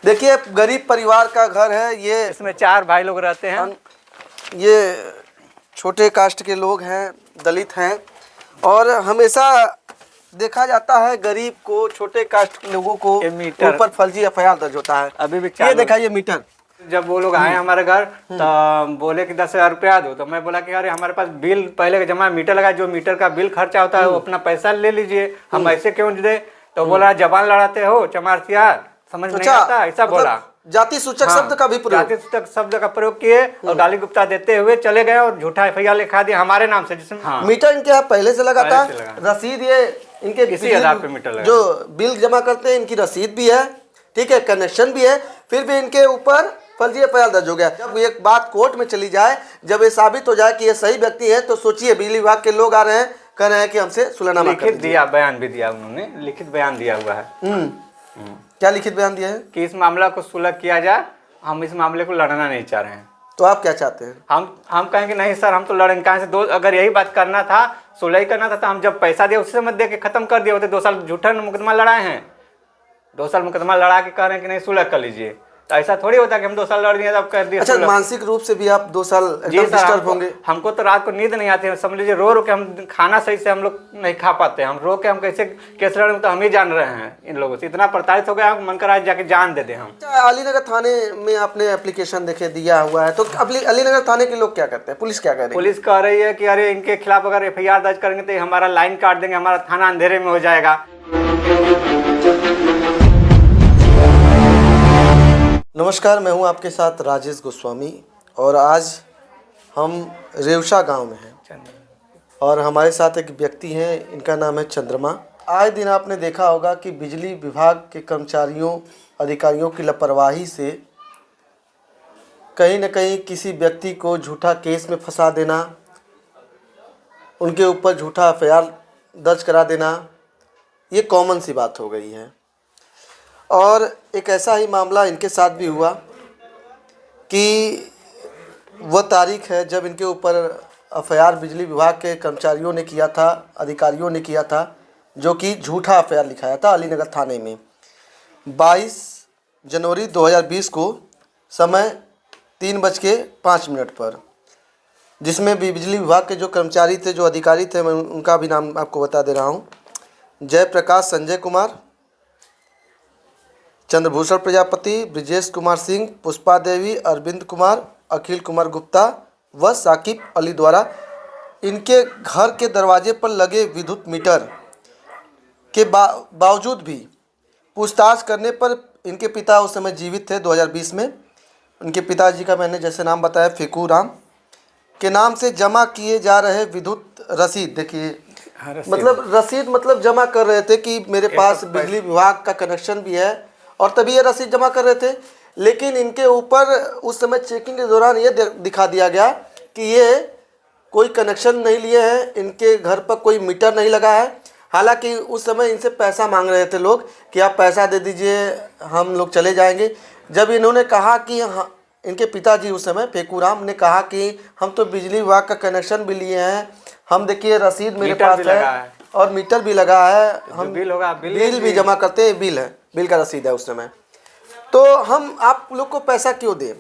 देखिए गरीब परिवार का घर है ये, इसमें 4 भाई लोग रहते हैं। ये छोटे कास्ट के लोग हैं, दलित हैं, और हमेशा देखा जाता है गरीब को, छोटे कास्ट के लोगों को ऊपर फर्जी एफआईआर दर्ज होता है। अभी भी ये देखा, ये मीटर। जब वो लोग आए हमारे घर तो बोले कि 10,000 रुपया दो, तो मैं बोला कि अरे हमारे पास बिल पहले जमा मीटर लगा, जो मीटर का बिल खर्चा होता है वो अपना पैसा ले लीजिए, हम ऐसे क्यों दे। तो बोला जबान लड़ाते हो चमारसियार, समझ नहीं आता, ऐसा बोला। जाति सूचक शब्द का भी प्रयोग, जाति सूचक शब्द का प्रयोग किए और गाली गुप्ता देते हुए चले गए और झूठा एफआईआर लिखा दिया हमारे नाम से, जिसमें मीटर इनके यहाँ पहले से लगा था, रसीद ये इनके इसी आधार पे मीटर लगा, जो बिल जमा करते हैं इनकी रसीद भी है, ठीक है, कनेक्शन भी है, फिर भी इनके ऊपर फर्जी एफआईआर दर्ज हो गया। जब एक बात कोर्ट में चली जाए, जब ये साबित हो जाए कि ये सही व्यक्ति है, तो सोचिए बिजली विभाग के लोग आ रहे हैं, कह रहे हैं कि हमसे सुलहनामा कर लिखित दिया, बयान भी दिया, उन्होंने लिखित बयान दिया हुआ है। क्या लिखित बयान दिया है? कि इस मामला को सुलह किया जाए, हम इस मामले को लड़ना नहीं चाह रहे हैं। तो आप क्या चाहते हैं? हम कहेंगे नहीं सर, हम तो लड़ेंगे कहाँ से। दो अगर यही बात करना था, सुलह ही करना था, तो हम जब पैसा दिया उससे मत दे के खत्म कर दिए होते। 2 साल झूठा मुकदमा लड़ाए हैं, 2 साल मुकदमा लड़ा के कह रहे हैं कि नहीं सुलह कर लीजिए, तो ऐसा थोड़ी होता कि हम 2 साल लड़ दिए तब कर दिए। अच्छा, मानसिक रूप से भी आप 2 साल डिस्टर्ब होंगे? हमको तो रात को नींद नहीं आती है, समझ लीजिए। रो रो के हम खाना सही से हम लोग नहीं खा पाते, हम रो के हम कैसे केस लड़ेंगे तो हम ही जान रहे हैं। इन लोगों से इतना प्रताड़ित हो गया, मन कर आज जाके जान दे दे हम। अलीनगर थाने में आपने एप्लीकेशन देखे दिया हुआ है, तो अलीनगर थाने के लोग क्या करते हैं, पुलिस क्या कह रही है? पुलिस कह रही है कि अरे इनके खिलाफ अगर एफआईआर दर्ज करेंगे तो हमारा लाइन काट देंगे, हमारा थाना अंधेरे में हो जाएगा। नमस्कार, मैं हूं आपके साथ राजेश गोस्वामी, और आज हम रेवशा गांव में हैं और हमारे साथ एक व्यक्ति हैं, इनका नाम है चंद्रमा। आए दिन आपने देखा होगा कि बिजली विभाग के कर्मचारियों, अधिकारियों की लापरवाही से कहीं न कहीं किसी व्यक्ति को झूठा केस में फंसा देना, उनके ऊपर झूठा एफआईआर दर्ज करा देना, ये कॉमन सी बात हो गई है। और एक ऐसा ही मामला इनके साथ भी हुआ कि वह तारीख है जब इनके ऊपर एफआईआर बिजली विभाग के कर्मचारियों ने किया था, अधिकारियों ने किया था, जो कि झूठा एफआईआर लिखाया था अलीनगर थाने में 22 जनवरी 2020 को समय 3:05 पर, जिसमें बिजली विभाग के जो कर्मचारी थे, जो अधिकारी थे, मैं उनका भी नाम आपको बता दे रहा हूँ। जयप्रकाश संजय कुमार, चंद्रभूषण प्रजापति, ब्रिजेश कुमार सिंह, पुष्पा देवी, अरविंद कुमार, अखिल कुमार गुप्ता व साकिब अली द्वारा इनके घर के दरवाजे पर लगे विद्युत मीटर के बावजूद भी पूछताछ करने पर इनके पिता उस समय जीवित थे 2020 में। उनके पिताजी का मैंने जैसे नाम बताया फेकू राम के नाम से जमा किए जा रहे विद्युत रसीद, देखिए मतलब रसीद मतलब जमा कर रहे थे कि मेरे पास बिजली विभाग का कनेक्शन भी है, और तभी ये रसीद जमा कर रहे थे। लेकिन इनके ऊपर उस समय चेकिंग के दौरान ये दिखा दिया गया कि ये कोई कनेक्शन नहीं लिए हैं, इनके घर पर कोई मीटर नहीं लगा है। हालांकि उस समय इनसे पैसा मांग रहे थे लोग कि आप पैसा दे दीजिए, हम लोग चले जाएंगे। जब इन्होंने कहा कि इनके पिताजी उस समय फेकू राम ने कहा कि हम तो बिजली विभाग का कनेक्शन भी लिए हैं, हम देखिए रसीद मेरे पास है और मीटर भी लगा है, हम बिल भी जमा करते हैं, बिल है, बिल का रसीद है उस समय, तो हम आप लोग को पैसा क्यों दें?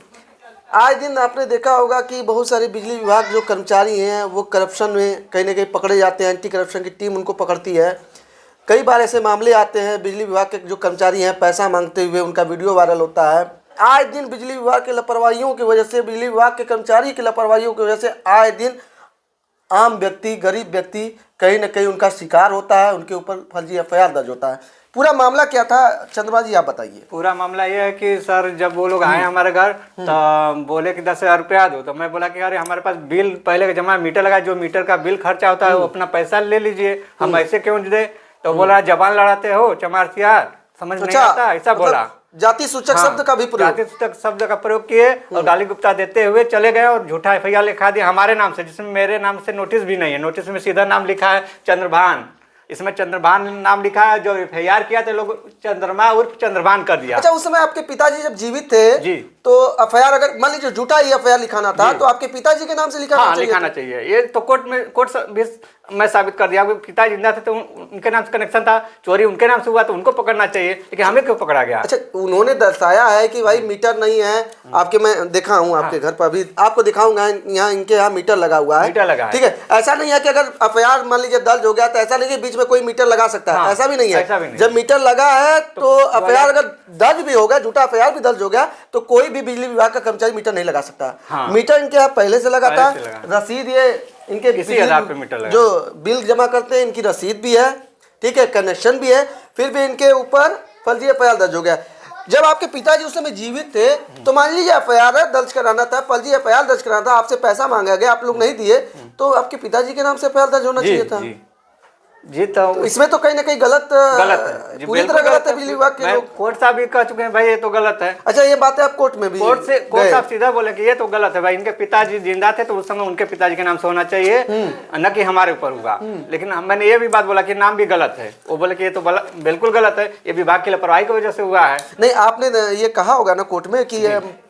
आए दिन आपने देखा होगा कि बहुत सारे बिजली विभाग जो कर्मचारी हैं वो करप्शन में कहीं ना कहीं पकड़े जाते हैं, एंटी करप्शन की टीम उनको पकड़ती है। कई बार ऐसे मामले आते हैं, बिजली विभाग के जो कर्मचारी हैं पैसा मांगते हुए उनका वीडियो वायरल होता है। आए दिन बिजली विभाग के लापरवाहियों की वजह से, बिजली विभाग के कर्मचारी की लापरवाहियों की वजह से आए दिन आम व्यक्ति, गरीब व्यक्ति कहीं ना कहीं उनका शिकार होता है, उनके ऊपर फर्जी एफआईआर दर्ज होता है। पूरा मामला क्या था चंद्रमा जी, आप बताइए। पूरा मामला ये है कि सर जब वो लोग आए हमारे घर तो बोले कि 10,000 रुपया दो, तो मैं बोला कि अरे हमारे पास बिल पहले जमा मीटर लगा, जो मीटर का बिल खर्चा होता है वो अपना पैसा ले लीजिए, हम ऐसे क्यों दे। तो बोला जबान लड़ाते हो चमारसियार, समझ नहीं आता, ऐसा बोला। जाति सूचक शब्द का भी प्रयोग, जाति सूचक शब्द का प्रयोग किए और गाली गुप्ता देते हुए चले गए और झूठा एफआईआर लिखा दिया हमारे नाम से, जिसमें मेरे नाम से नोटिस भी नहीं है। नोटिस में सीधा नाम लिखा है चंद्रभान, इसमें चंद्रभान नाम लिखा है। जो एफआईआर किया तो लोग चंद्रमा उर्फ चंद्रभान कर दिया। अच्छा, उस समय आपके पिताजी जब जीवित थे जी, तो एफआईआर अगर मान लीजिए झूठा ही एफआईआर लिखाना था तो आपके पिताजी के नाम से लिखाना हाँ, चाहिए। लिखाना चाहिए। ये तो कोर्ट भी मैं साबित कर दिया, पिता जिंदा थे तो उनके नाम से कनेक्शन था, चोरी उनके नाम से हुआ तो उनको पकड़ना चाहिए, लेकिन हमें क्यों पकड़ा गया? अच्छा, उन्होंने दर्शाया है कि भाई मीटर नहीं है आपके, मैं देखा हूँ आपके घर पर, अभी आपको दिखाऊंगा, यहाँ इनके यहाँ मीटर लगा हुआ है, मीटर लगा है। ठीक है। ऐसा नहीं है कि अगर एफआईआर मान लीजिए दर्ज हो गया तो ऐसा नहीं कि बीच में कोई मीटर लगा सकता है, हाँ, ऐसा भी नहीं है। ऐसा भी नहीं। जब मीटर लगा है तो एफआईआर अगर दर्ज भी होगा, झूठा एफआईआर भी दर्ज हो गया तो कोई भी बिजली विभाग का कर्मचारी मीटर नहीं लगा सकता। हाँ। मीटर इनके यहाँ पहले से लगा था, पहले से लगा। रसीद ये इनके इसी आधार पे मीटर लगा। जो बिल जमा करते हैं इनकी रसीद भी है, ठीक है, कनेक्शन भी है, फिर भी इनके ऊपर फर्जी एफआईआर दर्ज हो गया। जब आपके पिताजी उस समय जीवित थे तो मान लीजिए एफआईआर दर्ज कराना था, फर्जी एफआईआर दर्ज कराना था, आपसे पैसा मांगा गया, आप लोग नहीं दिए, तो आपके पिताजी के नाम से एफआईआर दर्ज होना चाहिए था। जी तो इसमें तो कहीं ना कहीं गलत है, पूरी तरह गलत है बिजली विभाग के लोग। कोर्ट साहब भी कह चुके हैं भाई ये तो गलत है। अच्छा, ये बात है आप कोर्ट में भी कोर्ट साहब सीधा बोले कि ये तो गलत है भाई, इनके पिताजी जिंदा थे तो उस समय उनके पिताजी के नाम से होना चाहिए, न कि हमारे ऊपर हुआ। लेकिन मैंने ये भी बात बोला कि नाम भी गलत है, वो बोले कि ये तो बिल्कुल गलत है, ये विभाग की लापरवाही की वजह से हुआ है। नहीं, आपने ये कहा होगा ना कोर्ट में कि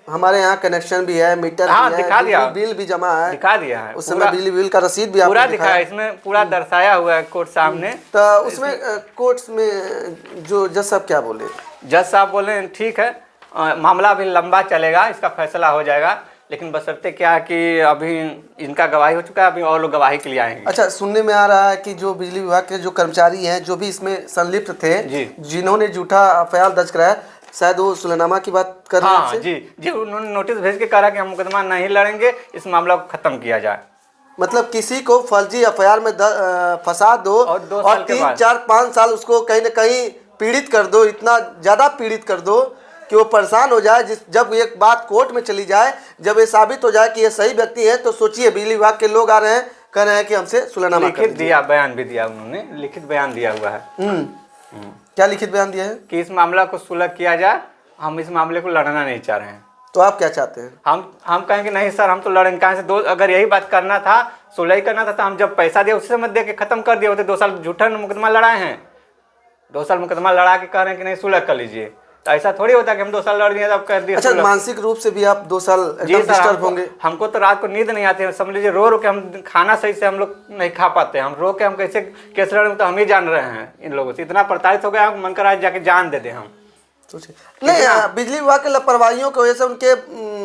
हमारे यहाँ कनेक्शन भी है, मीटर हाँ, भी है, दिखा दिया, बिल भी जमा है, दिखा दिया है, उस समय बिजली बिल का रसीद भी पूरा आपने दिखाया, इसमें पूरा दर्शाया हुआ है कोर्ट सामने। तो उसमें कोर्ट में जो जज साहब क्या बोले? जज साहब बोले ठीक है, मामला अभी लंबा चलेगा, इसका फैसला हो जाएगा, लेकिन बशर्ते क्या है कि अभी इनका गवाही हो चुका है, अभी और लोग गवाही के लिए आएंगे। अच्छा, सुनने में आ रहा है कि जो बिजली विभाग के जो कर्मचारी हैं जो भी इसमें संलिप्त थे, जिन्होंने झूठा एफआईआर दर्ज कराया, शायद वो सुलहनामा की बात कर रहे हैं। हाँ जी, उन्होंने नोटिस भेज के कहा कि हम मुकदमा नहीं लड़ेंगे, इस मामला को खत्म किया जाए। मतलब किसी को फर्जी एफआईआर में फंसा दो और 3, 4, 5 साल उसको कहीं ना कहीं पीड़ित कर दो, इतना ज़्यादा पीड़ित कर दो कि वो परेशान हो जाए। जब एक बात कोर्ट में चली जाए, जब ये साबित हो जाए कि ये सही व्यक्ति है, तो सोचिए बिजली विभाग के लोग आ रहे हैं, कह रहे हैं कि हमसे सुलहनामा लिखित दिया, बयान भी दिया, उन्होंने लिखित बयान दिया हुआ है। क्या लिखित बयान दिया है? कि इस मामला को सुलह किया जाए, हम इस मामले को लड़ना नहीं चाह रहे हैं। तो आप क्या चाहते हैं? हम कहेंगे नहीं सर, हम तो लड़ेंगे। कहाँ से अगर यही बात करना था, सुलह ही करना था, तो हम जब पैसा दिया उसी समय दे के खत्म कर दिए होते। 2 साल झूठा मुकदमा लड़ाए हैं, 2 साल मुकदमा लड़ा के कह रहे हैं कि नहीं सुलह कर लीजिए, तो ऐसा थोड़ी होता कि हम 2 साल लड़ दिए तब कर दिए। अच्छा, मानसिक रूप से भी आप 2 साल एकदम डिस्टर्ब होंगे? हमको तो रात को नींद नहीं आती है, समझ लीजिए रो के हम खाना सही से हम लोग नहीं खा पाते, हम रो के हम कैसे केस लड़ेंगे तो हम ही जान रहे हैं। इन लोगों से इतना प्रताड़ित हो गया, मन कर आज जाके जान दे दे हम। नहीं, बिजली विभाग के लापरवाहियों की वजह से, उनके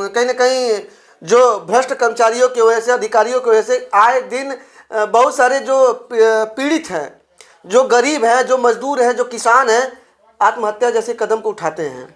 कहीं ना कहीं जो भ्रष्ट कर्मचारियों की वजह से, अधिकारियों की वजह से आए दिन बहुत सारे जो पीड़ित हैं, जो गरीब हैं, जो मजदूर हैं, जो किसान हैं, आत्महत्या जैसे कदम को उठाते हैं।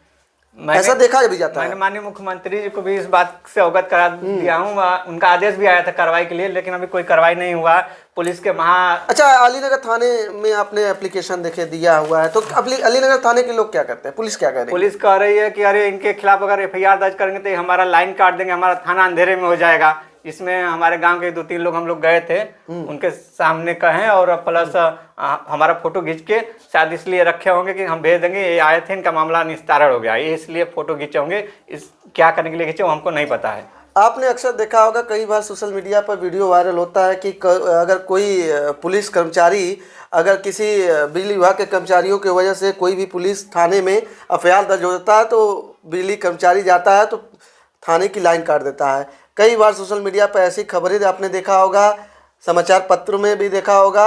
ऐसा देखा भी जाता है। मैंने माननीय मुख्यमंत्री जी को भी इस बात से अवगत करा दिया हूँ, उनका आदेश भी आया था कार्रवाई के लिए, लेकिन अभी कोई कार्रवाई नहीं हुआ। पुलिस के अच्छा, अलीनगर थाने में आपने एप्लीकेशन देखे दिया हुआ है, तो अलीनगर थाने के लोग क्या करते हैं? पुलिस क्या कर रही है? पुलिस कह रही है कि अरे इनके खिलाफ अगर एफआईआर दर्ज करेंगे तो हमारा लाइन काट देंगे, हमारा थाना अंधेरे में हो जाएगा। इसमें हमारे गांव के 2-3 लोग हम लोग गए थे, उनके सामने कहें, और प्लस हमारा फोटो खींच के शायद इसलिए रखे होंगे कि हम भेज देंगे, ये आए थे, इनका मामला निस्तारण हो गया, ये इसलिए फोटो खींचे होंगे। इस क्या करने के लिए खींचे हमको नहीं पता है। आपने अक्सर देखा होगा, कई बार सोशल मीडिया पर वीडियो वायरल होता है कि अगर कोई पुलिस कर्मचारी, अगर किसी बिजली विभाग के कर्मचारियों की वजह से कोई भी पुलिस थाने में एफआईआर दर्ज हो जाता है, तो बिजली कर्मचारी जाता है तो थाने की लाइन काट देता है। कई बार सोशल मीडिया पर ऐसी खबरें आपने देखा होगा, समाचार पत्रों में भी देखा होगा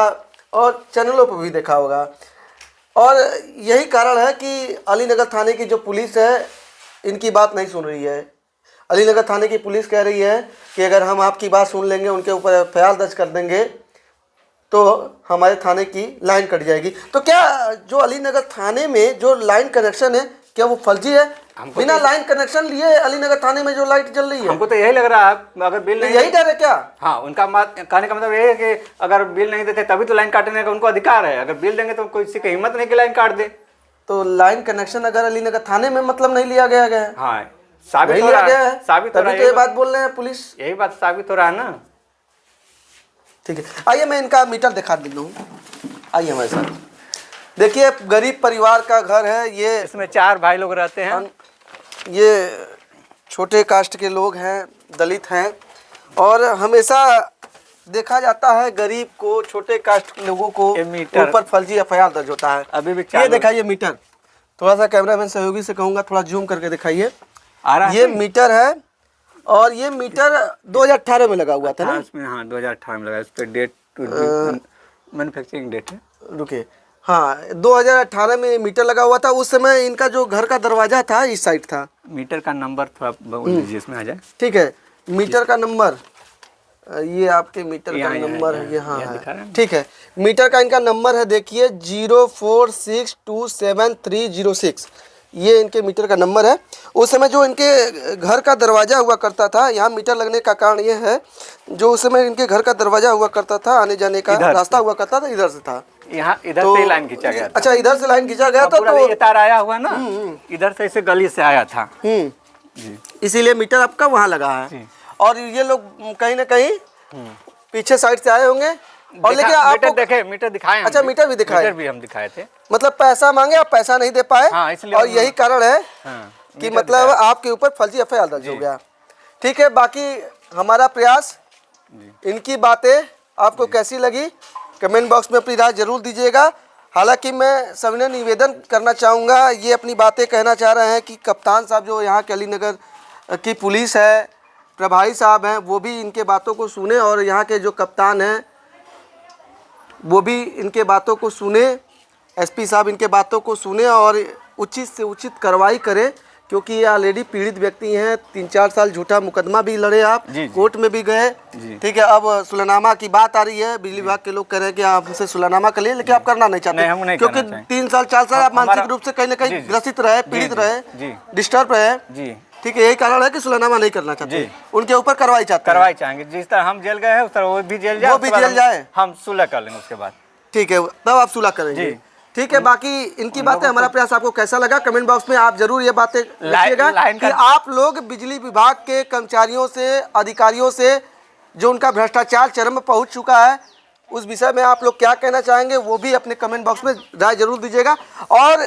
और चैनलों पर भी देखा होगा। और यही कारण है कि अलीनगर थाने की जो पुलिस है, इनकी बात नहीं सुन रही है। अलीनगर थाने की पुलिस कह रही है कि अगर हम आपकी बात सुन लेंगे, उनके ऊपर एफआईआर दर्ज कर देंगे, तो हमारे थाने की लाइन कट जाएगी। तो क्या जो अलीनगर थाने में जो लाइन कनेक्शन है, क्या वो फर्जी है? बिना लाइन कनेक्शन लिए अलीनगर थाने में जो लाइट जल रही है, हमको तो यही लग रहा है। अगर बिल नहीं, यही डर है क्या? हाँ, उनका कहने का मतलब ये है कि अगर बिल नहीं देते तभी तो लाइन काटने का उनको अधिकार है, अगर बिल देंगे तो कोई किसी की हिम्मत नहीं कि लाइन काट दे। तो लाइन कनेक्शन अगर अलीनगर थाने में मतलब नहीं लिया गया है, हाँ, साबित हो रहा है, साबित हो रहा है, तो ये बात बोल रहे हैं पुलिस, यही बात साबित हो रहा है ना। ठीक है, आइए मैं इनका मीटर दिखा देता हूँ। आइए हमारे साथ, देखिए गरीब परिवार का घर है ये, इसमें 4 भाई लोग रहते हैं। ये छोटे कास्ट के लोग हैं, दलित हैं, और हमेशा देखा जाता है गरीब को, छोटे कास्ट के लोगों को ऊपर फर्जी एफआईआर दर्ज होता है। अभी भी ये दिखाइए मीटर, थोड़ा सा कैमरामैन सहयोगी से कहूँगा थोड़ा जूम करके दिखाइए। आ रहा ये मीटर है और ये मीटर 2018 में लगा हुआ था ना? उसमें हाँ 2018 में लगा, इस पर डेट मैन्युफैक्चरिंग डेट है। रुके, हाँ 2018 में मीटर लगा हुआ था। उस समय इनका जो घर का दरवाजा था इस साइड था। मीटर का नंबर थोड़ा बोल दीजिए इसमें आ जाए। ठीक है, मीटर का नंबर ये आपके मीटर का यहाँ नंबर है, यहाँ दिखा रहा है। है। ठीक है, मीटर का इनका नंबर है, देखिए 04627306, ये इनके मीटर का नंबर है। उस समय जो इनके घर का दरवाज़ा हुआ करता था, यहाँ मीटर लगने का कारण ये है, जो उस समय इनके घर का दरवाज़ा हुआ करता था, आने जाने का रास्ता हुआ करता था, इधर से था। यहाँ इधर तो से लाइन खींचा गया था। अच्छा, इधर से लाइन खींचा गया था, पूरा तो ये तार आया हुआ ना, इधर से इसे गली से आया था जी। इसीलिए मीटर आपका वहाँ लगा है। जी। और ये लोग कहीं ना कहीं पीछे साइड से आए होंगे और लेकिन आपको मीटर देखे, मीटर दिखाए। अच्छा, मीटर भी दिखाए, मीटर भी हम दिखाए थे। मतलब पैसा मांगे, आप पैसा नहीं दे पाए। हाँ, इसलिए और यही कारण है हाँ, कि मतलब आपके ऊपर फर्जी एफआईआर दर्ज हो गया। ठीक है, बाकी हमारा प्रयास, इनकी बातें आपको कैसी लगी कमेंट बॉक्स में अपनी राय जरूर दीजिएगा। हालांकि मैं सविनय निवेदन करना चाहूँगा, ये अपनी बातें कहना चाह रहे हैं कि कप्तान साहब जो यहाँ के अलीनगर की पुलिस है, प्रभारी साहब हैं, वो भी इनके बातों को सुने और यहाँ के जो कप्तान हैं वो भी इनके बातों को सुने, एसपी साहब इनके बातों को सुने और उचित से उचित कार्रवाई करें, क्योंकि ये ऑलरेडी पीड़ित व्यक्ति हैं। 3-4 साल झूठा मुकदमा भी लड़े आप, कोर्ट में भी गए। ठीक है, अब सुलहनामा की बात आ रही है, बिजली विभाग के लोग कह रहे हैं कि आप हमसे सुलहनामा कर लिए, लेकिन आप करना नहीं चाहते, क्योंकि 3 साल 4 साल आप मानसिक रूप से कहीं ना कहीं ग्रसित रहे, पीड़ित रहे, डिस्टर्ब रहे। ठीक है, यही कारण है कि सुलहनामा नहीं करना चाहते, उनके ऊपर कार्रवाई चाहेंगे। जिस तरह हम जेल गए हैं उस तरह वो भी जेल जाए, हम सुलह कर लेंगे उसके बाद। ठीक है, तब आप सुलह करेंगे। ठीक है, बाकी इनकी बातें, हमारा प्रयास आपको कैसा लगा कमेंट बॉक्स में आप जरूर ये बातें लिखिएगा कि आप लोग बिजली विभाग के कर्मचारियों से, अधिकारियों से जो उनका भ्रष्टाचार चरम पर पहुंच चुका है, उस विषय में आप लोग क्या कहना चाहेंगे वो भी अपने कमेंट बॉक्स में राय जरूर दीजिएगा। और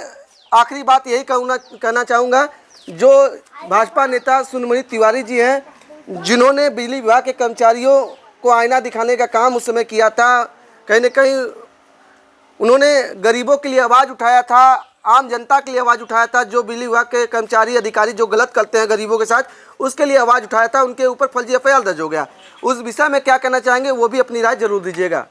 आखिरी बात यही कहना चाहूँगा, जो भाजपा नेता सुनमणि तिवारी जी हैं, जिन्होंने बिजली विभाग के कर्मचारियों को आईना दिखाने का काम उस समय किया था, कहीं ना कहीं उन्होंने गरीबों के लिए आवाज़ उठाया था, आम जनता के लिए आवाज़ उठाया था, जो बिजली विभाग के कर्मचारी अधिकारी जो गलत करते हैं गरीबों के साथ, उसके लिए आवाज़ उठाया था, उनके ऊपर फर्जी एफआईआर दर्ज हो गया। उस विषय में क्या कहना चाहेंगे वो भी अपनी राय जरूर दीजिएगा।